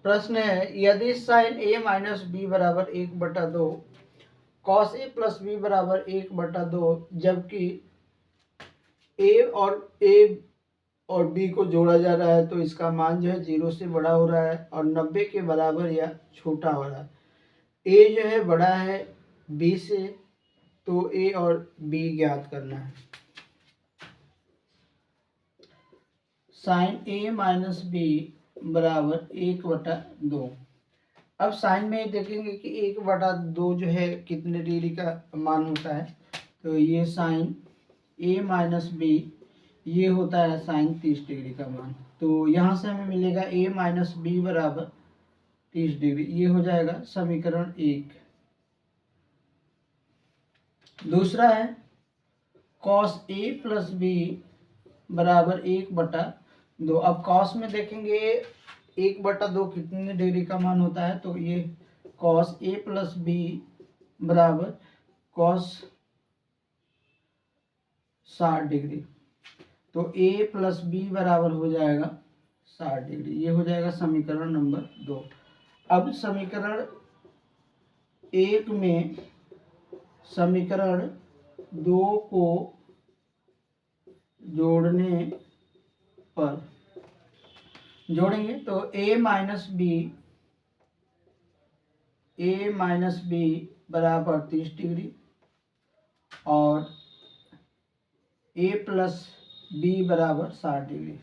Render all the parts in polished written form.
प्रश्न है यदि साइन ए माइनस बी बराबर 1/2 कॉस ए प्लस बी बराबर 1/2 जबकि ए और बी को जोड़ा जा रहा है तो इसका मान जो है 0 से बड़ा हो रहा है और 90 के बराबर या छोटा हो रहा है। ए जो है बड़ा है बी से, तो ए और बी ज्ञात करना है। साइन ए माइनस बी बराबर 1/2। अब साइन में देखेंगे कि 1/2 जो है कितने डिग्री का मान होता है, तो ये साइन ए माइनस बी ये होता है साइन 30 डिग्री का मान। तो यहाँ से हमें मिलेगा ए माइनस बी बराबर 30 डिग्री, ये हो जाएगा समीकरण 1। दूसरा है कॉस ए प्लस बी बराबर 1/2। अब कॉस में देखेंगे 1/2 कितने डिग्री का मान होता है, तो ये कॉस ए प्लस बी बराबर कॉस 60 डिग्री, तो ए प्लस बी बराबर हो जाएगा 60 डिग्री, ये हो जाएगा समीकरण नंबर 2। अब समीकरण 1 में समीकरण 2 को जोड़ेंगे तो ए माइनस बी बराबर 30 डिग्री और ए प्लस बी बराबर 60 डिग्री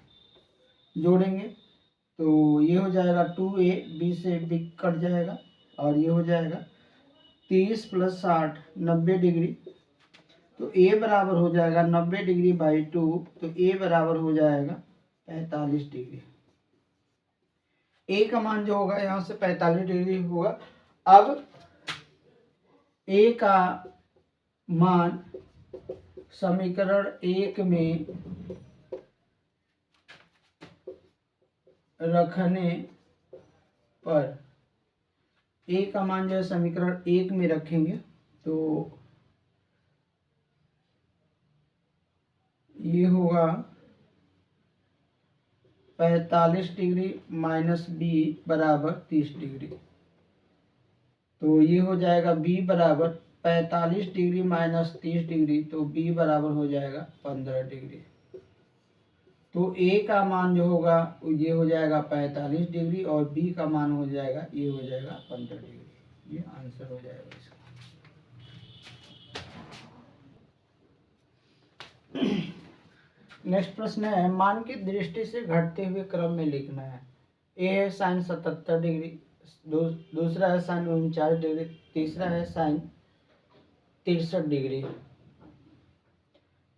जोड़ेंगे तो ये हो जाएगा 2a, बी से बी कट जाएगा और ये हो जाएगा 30 + 60 90 डिग्री, तो a बराबर हो जाएगा 90 डिग्री बाई 2, तो a बराबर हो जाएगा 45 डिग्री। a का मान जो होगा यहाँ से 45 डिग्री होगा। अब a का मान समीकरण 1 में रखने पर a का मान जो है समीकरण 1 में रखेंगे तो ये होगा 45 डिग्री माइनस बी बराबर 30 डिग्री, तो ये हो जाएगा b बराबर 45 डिग्री माइनस 30 डिग्री, तो b बराबर हो जाएगा 15 डिग्री। तो a का मान जो होगा ये हो जाएगा 45 डिग्री और b का मान हो जाएगा ये हो जाएगा 15 डिग्री, ये आंसर हो जाएगा इसका। नेक्स्ट प्रश्न है मान की दृष्टि से घटते हुए क्रम में लिखना है। ए है साइन 77 डिग्री, दूसरा है साइन 49 डिग्री, तीसरा है साइन 63 डिग्री,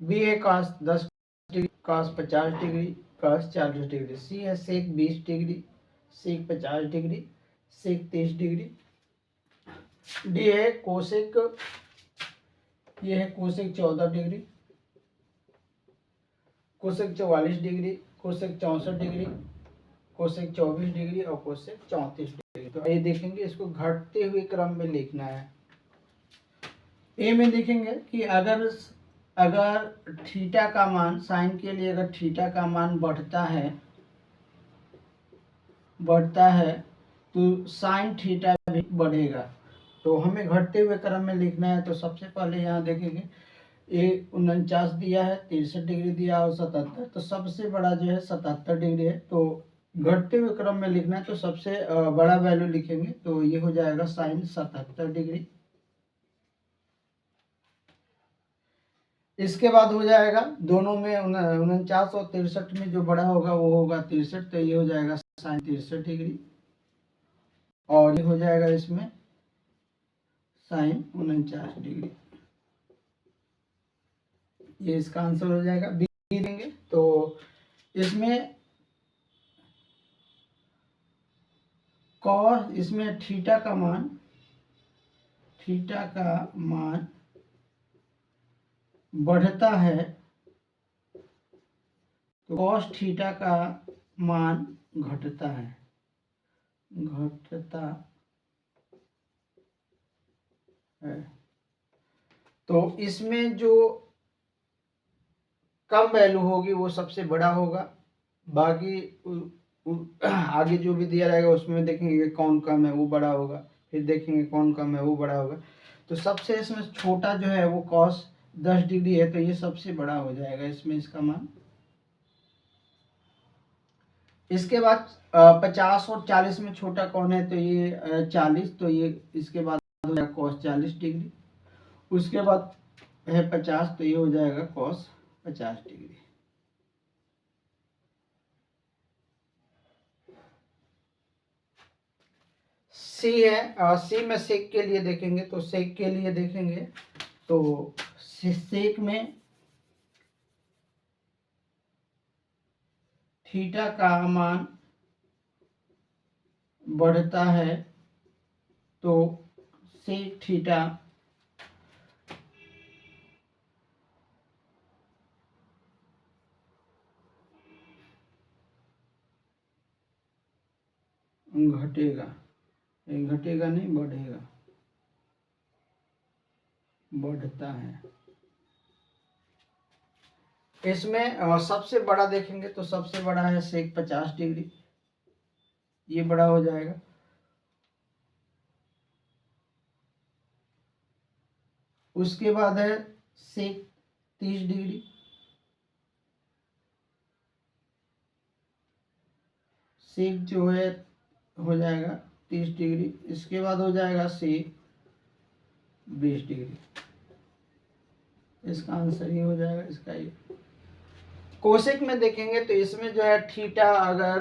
बी है cos 10 degree, cos 50 degree, cos 40 degree, C है sec 20 degree, sec 50 degree, sec 30 degree, D है कोसेक, ये है cosec 14 degree, cosec 44 degree, cosec 64 degree, cosec 24 degree और कोसेक 34 डिग्री। तो ये देखेंगे इसको घटते हुए क्रम में लिखना है। ए में देखेंगे कि अगर थीटा का मान साइन के लिए अगर थीटा का मान बढ़ता है तो साइन थीटा भी बढ़ेगा। तो हमें घटते हुए क्रम में लिखना है। तो सबसे पहले यहाँ देखेंगे ए 49 दिया है, 63 डिग्री दिया और 77, तो सबसे बड़ा जो है 77 डिग्री है। तो घटते हुए क्रम में लिखना है तो सबसे बड़ा वैल्यू लिखेंगे तो ये हो जाएगा साइन 77 डिग्री। इसके बाद हो जाएगा दोनों में 49 और 63 में जो बड़ा होगा वो होगा 63, तो ये हो जाएगा साइन 63 डिग्री और ये हो जाएगा इसमें साइन 49 डिग्री। ये इसका आंसर हो जाएगा। बी देंगे तो इसमें कॉस, इसमें थीटा का मान बढ़ता है तो कॉस थीटा का मान घटता है तो इसमें जो कम वैल्यू होगी वो सबसे बड़ा होगा, बाकी आगे जो भी दिया रहेगा उसमें देखेंगे कौन कम है वो बड़ा होगा, फिर देखेंगे कौन कम है वो बड़ा होगा। तो सबसे इसमें छोटा जो है वो cos 10 डिग्री है, तो ये सबसे बड़ा हो जाएगा इसमें इसका मान। इसके बाद 50 और 40 में छोटा कौन है, तो ये 40, तो ये इसके बाद हो जाएगा cos 40 डिग्री। उसके बाद है 50, तो ये हो जाएगा cos 50 डिग्री। सी है, सी में सेक के लिए देखेंगे, तो सेक के लिए देखेंगे तो सेक में थीटा का मान बढ़ता है, तो सेक थीटा घटेगा, घटेगा नहीं बढ़ेगा, बढ़ता है। इसमें सबसे बड़ा देखेंगे तो सबसे बड़ा है सेक 50 डिग्री, ये बड़ा हो जाएगा। उसके बाद है सेक 30 डिग्री, सेक जो है हो जाएगा 30 डिग्री। इसके बाद हो जाएगा सेक 20 डिग्री। इसका आंसर ये हो जाएगा इसका ये। कोसेक में देखेंगे तो इसमें जो है थीटा अगर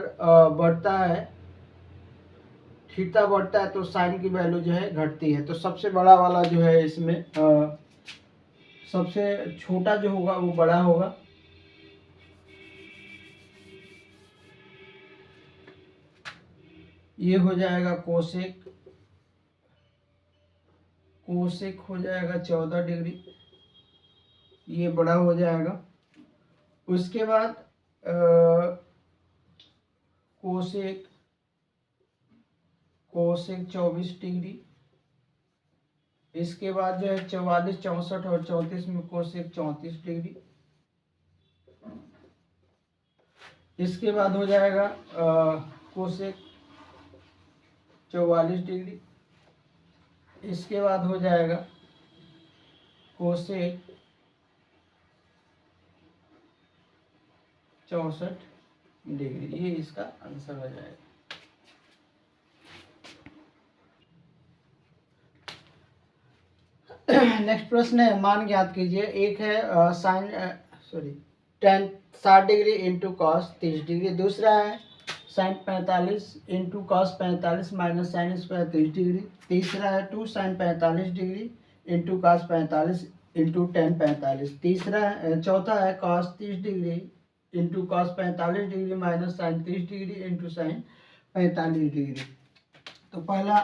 बढ़ता है, थीटा बढ़ता है तो साइन की वैल्यू जो है घटती है। तो सबसे बड़ा वाला जो है इसमें सबसे छोटा जो होगा वो बड़ा होगा। ये हो जाएगा कोसेक, कोसेक हो जाएगा 14 डिग्री, ये बड़ा हो जाएगा। उसके बाद कोसेक, कोसेक 24 डिग्री। इसके बाद जो है 44, 64 और 34 में कोसेक 34 डिग्री। इसके बाद हो जाएगा कोसेक 44 डिग्री। इसके बाद हो जाएगा कोसेक 64 डिग्री। ये इसका आंसर हो जाएगा। नेक्स्ट प्रश्न है, मान ज्ञात कीजिए। एक है sine tan 60 degree into cos 30 degree. दूसरा है sine 45 into cos 45 minus sine square 30 degree. तीसरा है 2 sine 45 degree into cos 45 into tan 45। चौथा है cos 30 degree into cos 45 degree minus sine 30 degree into sine 45 degree. तो पहला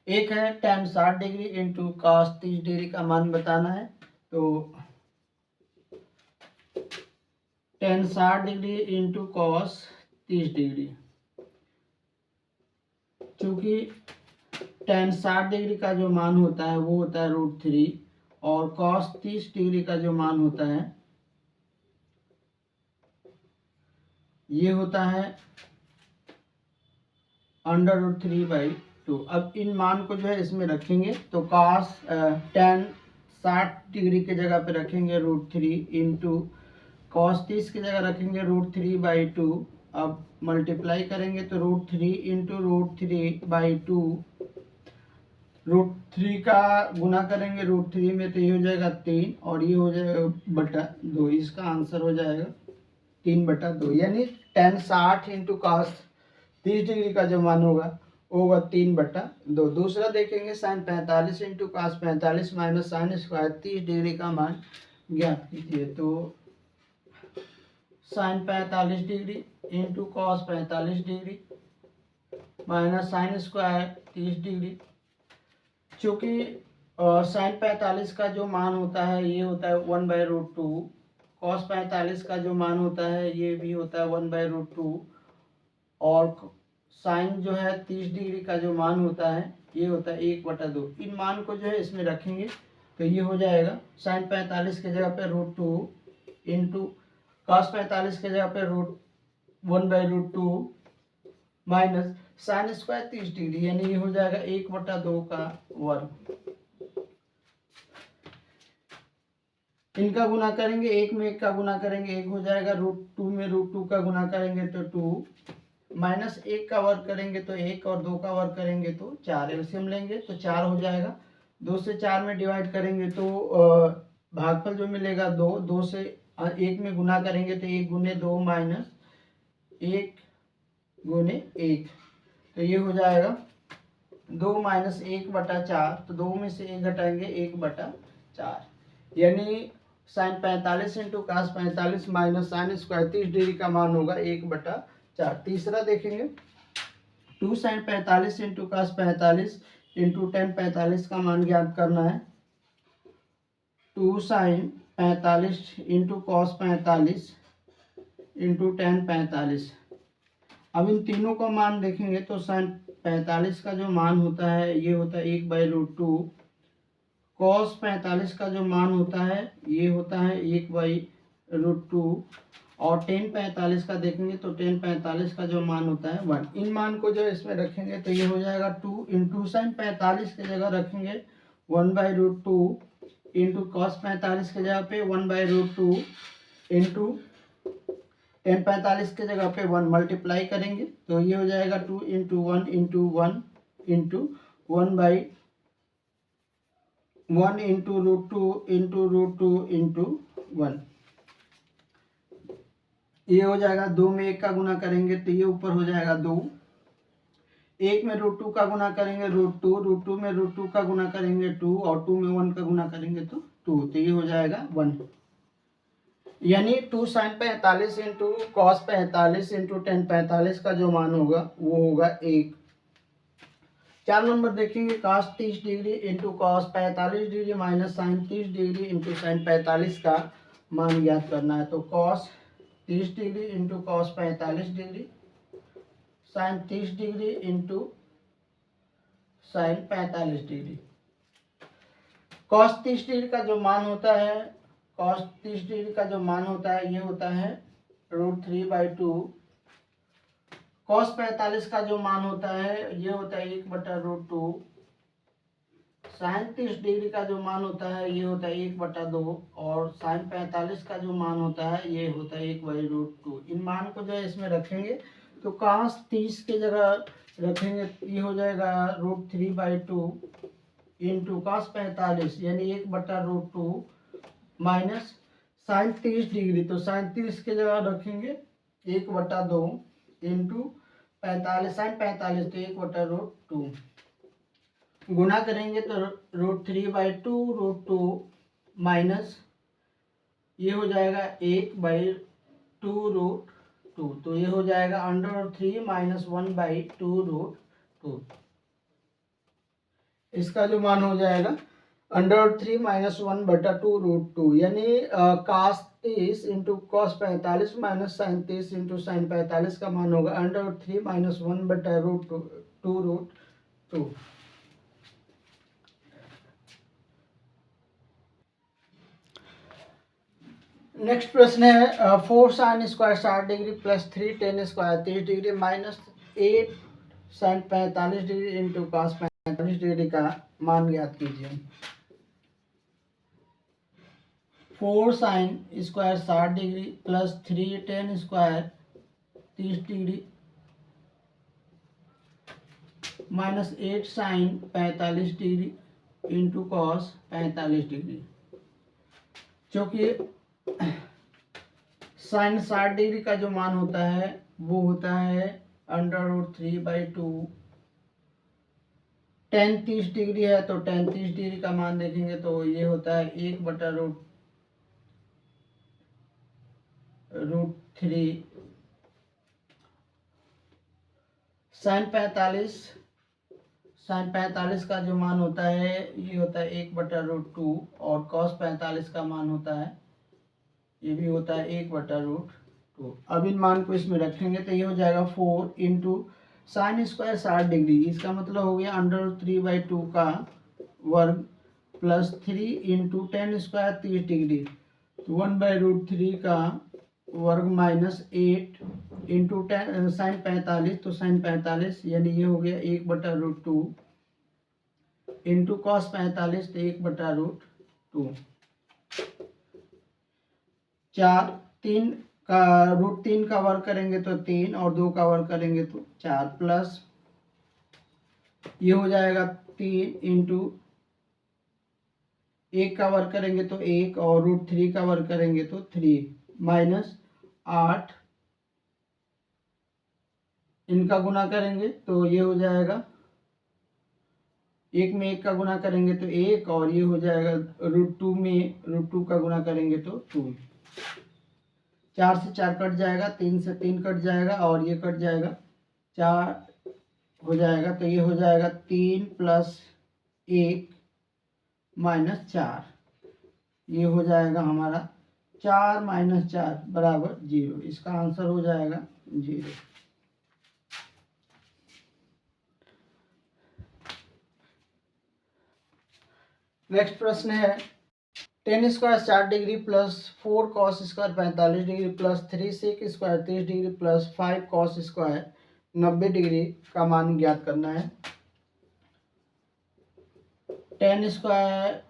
एक है tan 60 degree into cos 30 degree का मान बताना है। तो tan 60 degree into cos 30 degree, चूंकि tan 60 डिग्री का जो मान होता है वो होता है √3 और cos 30 डिग्री का जो मान होता है ये होता है √3/2। अब इन मान को जो है इसमें रखेंगे तो cos tan 60 डिग्री के जगह पे रखेंगे √3 इंटू cos 30 की जगह रखेंगे √3/2। अब मल्टीप्लाई करेंगे तो √3 इंटू √3/2, √3 का गुना करेंगे √3 में तो ये हो जाएगा 3 और ये हो जाएगा बटा 2। इसका आंसर हो जाएगा 3/2, यानी tan 60 इंटू cos 30 डिग्री का जो मान होगा वो होगा 3/2। दूसरा देखेंगे sine 45 into cos 45 minus sine square 30 degree का मान ज्ञात कीजिए। तो sine 45 degree into cos 45 degree minus sine square 30 degree. चूँकि साइन 45 का जो मान होता है ये होता है 1/√2, कॉस 45 का जो मान होता है ये भी होता है 1/√2 और साइन जो है 30 डिग्री का जो मान होता है ये होता है 1/2। इन मान को जो है इसमें रखेंगे तो ये हो जाएगा साइन 45 के जगह पे √2 इंटू cos 45 के जगह पे 1/√2 माइनस साइन स्क्वायर 30 डिग्री, यानी ये हो जाएगा 1/2 का वर्ग। इनका गुना करेंगे, 1 में 1 का गुना करेंगे 1 हो जाएगा, √2 में √2 का गुना करेंगे तो 2, माइनस 1 का वर्ग करेंगे तो 1 और 2 का वर्ग करेंगे तो 4, एलसीएम लेंगे तो 4 हो जाएगा। 2 से 4 में डिवाइड करेंगे तो भागफल जो मिलेगा 2, 2 से 1 में गुना करेंगे तो 1 गुने 2 माइनस 1 गुने 1, तो ये हो जाएगा 2 माइनस 1/4, तो 2 में से 1 घटाएंगे 1/4, यानी sine 45 into cos 45 minus sine square 30 degree का मान होगा 1/4। तीसरा देखेंगे, 2 sine 45 into cos 45 into tan 45 का मान ज्ञात करना है। 2 sine 45 into cos 45 into tan 45। अब इन तीनों का मान देखेंगे तो साइन 45 का जो मान होता है ये होता है 1/√2, कॉस 45 का जो मान होता है ये होता है 1/√2, और टेन 45 का देखेंगे तो टेन 45 का जो मान होता है 1। इन मान को जो इसमें रखेंगे तो ये हो जाएगा 2 इंटू साइन 45 की जगह रखेंगे 1/√2 इंटू कॉस 45 की जगह पे 1/√2 इंटू टेन 45 की जगह पे 1 मल्टीप्लाई करेंगे तो ये हो जाएगा 2 into 1 into 1 into 1/1 into √2 into √2 into 1। ये हो जाएगा 2 में 1 का गुना करेंगे तो ये ऊपर हो जाएगा 2, 1 में √2 का गुना करेंगे √2, √2 में √2 का गुना करेंगे 2, और 2 में 1 का गुना करेंगे तो 2, तो ये हो जाएगा 1, यानी 2 sine 45 into cos 45 into tan 45 का जो मान होगा वो होगा 1। 4 नंबर देखेंगे, cos 30 degree into cos 45 degree minus sine 30 degree into sine 45 का मान ज्ञात करना है। तो cos 30 degree into cos 45 degree sine 30 degree into sine 45 degree. Cos 30 degree का जो मान होता है, कॉस 30 डिग्री का जो मान होता है ये होता है √3/2। कॉस 45 का जो मान होता है ये होता है 1/√2। साइन 30 डिग्री का जो मान होता है ये होता है 1/2, और साइन 45 का जो मान होता है ये होता है 1/√2। इन मान को जो है इसमें रखेंगे तो कॉस 30 की जगह रखेंगे ये हो जाएगा √3/2 इंटू कॉस 45 यानी 1/√2 माइनस साइन 30 डिग्री, तो साइन 30 की जगह रखेंगे 1/2 इंटू 45 साइन 45 तो 1/√2, गुना करेंगे तो √3/2 √2 माइनस ये हो जाएगा 1/2 √2, तो ये हो जाएगा √3 माइनस 1/2 √2। इसका जो मान हो जाएगा √3 माइनस 1/2 √2, यानी cos 30 into cos 45 minus sine 30 into sine 45 का मान होगा √3 माइनस 1/2 √2। नेक्स्ट प्रश्न है 4 sine square 60 degree plus 3 tan square 30 degree minus 8 sine 45 degree into cos 45 degree का मान ज्ञात कीजिए। 4 sine square 60 degree plus 3 tan square 30 degree minus 8 sine 45 degree into cos 45 degree. क्योंकि साइन 60 डिग्री का जो मान होता है वो होता है √3/2। टेन 30 डिग्री है तो टेन 30 डिग्री का मान देखेंगे तो ये होता है 1/√3। साइन 45 का जो मान होता है ये होता है 1/√2, और कॉस 45 का मान होता है ये भी होता है 1/√2। अब इन मान को इसमें रखेंगे तो ये हो जाएगा 4 इंटू साइन स्क्वायर 60 डिग्री, इसका मतलब हो गया √3/2 का वर्ग plus 3 into ten square 30 degree, तो 1/√3 का वर्ग माइनस 8 इंटू टेन साइन 45, तो साइन 45 यानी ये हो गया 1/√2 इंटू कॉस 45 तो 1/√2। 4 3 का √3 का वर्ग करेंगे तो 3 और 2 का वर्ग करेंगे तो 4 प्लस ये हो जाएगा 3 इंटू 1 का वर्ग करेंगे तो 1 और √3 का वर्ग करेंगे तो 3 माइनस 8 इनका गुना करेंगे तो ये हो जाएगा 1 में 1 का गुना करेंगे तो 1 और ये हो जाएगा √2 में √2 का गुना करेंगे तो 2। 4 से 4 कट जाएगा, 3 से 3 कट जाएगा और ये कट जाएगा 4 हो जाएगा, तो ये हो जाएगा 3 प्लस 1 माइनस 4। ये हो जाएगा हमारा 4 माइनस 4 बराबर 0। इसका आंसर हो जाएगा 0। नेक्स्ट प्रश्न है tan square 60 degree plus 4 cos square 45 degree plus 3 sec square 30 degree plus 5 cos square 90 degree का मान ज्ञात करना है। tan square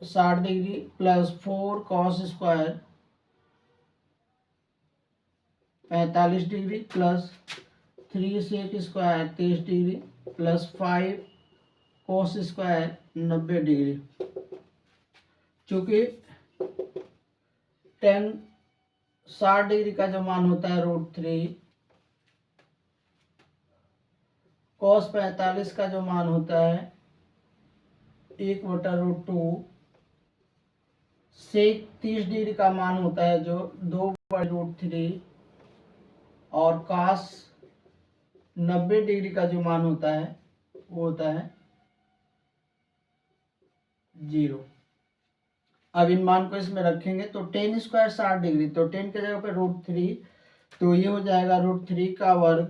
60 degree plus 4 cos square 45 degree plus 3 sec square 30 degree plus 5 cos square 90 degree. चूंकि tan 60 degree का जो मान होता है √3, कॉस 45 का जो मान होता है 1/√2, सेक 30 डिग्री का मान होता है जो 2/√3 और कॉस 90 डिग्री का जो मान होता है वो होता है 0। अब इन मान को इसमें रखेंगे तो tan स्क्वायर 60 डिग्री, तो tan के जगह पे √3, तो ये हो जाएगा √3 का वर्ग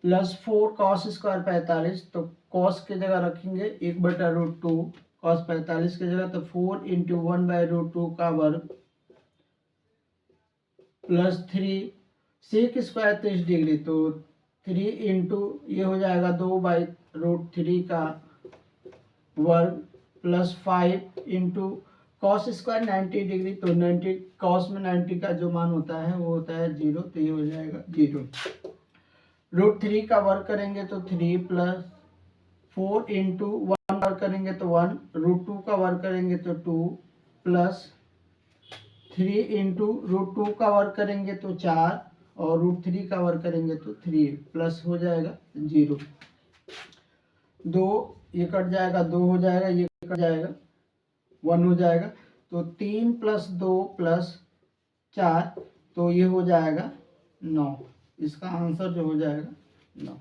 प्लस 4 कॉस स्क्वायर 45, तो कॉस के जगह रखेंगे 1/√2, कॉस 45 के जगह तो 4 इंटू 1/√2 का वर्ग प्लस 3 सेक स्क्वायर 30 डिग्री, तो 3 इंटू ये हो जाएगा 2/√3 का वर्ग plus 5 into cos square 90 degree, तो 90 कॉस में 90 का जो मान होता है वो होता है 0, तो ये हो जाएगा 0। √3 का वर्ग करेंगे तो 3 प्लस 4 इंटू 1 वर्ग करेंगे तो 1, √2 का वर्ग करेंगे तो 2 प्लस 3 इंटू √2 का वर्ग करेंगे तो 4 और √3 का वर्ग करेंगे तो 3 प्लस हो जाएगा 0। 2 ये कट जाएगा, 2 हो जाएगा, ये कट जाएगा, 1 हो जाएगा, तो 3 प्लस 2 प्लस 4, तो ये हो जाएगा 9। इसका आंसर जो हो जाएगा 9।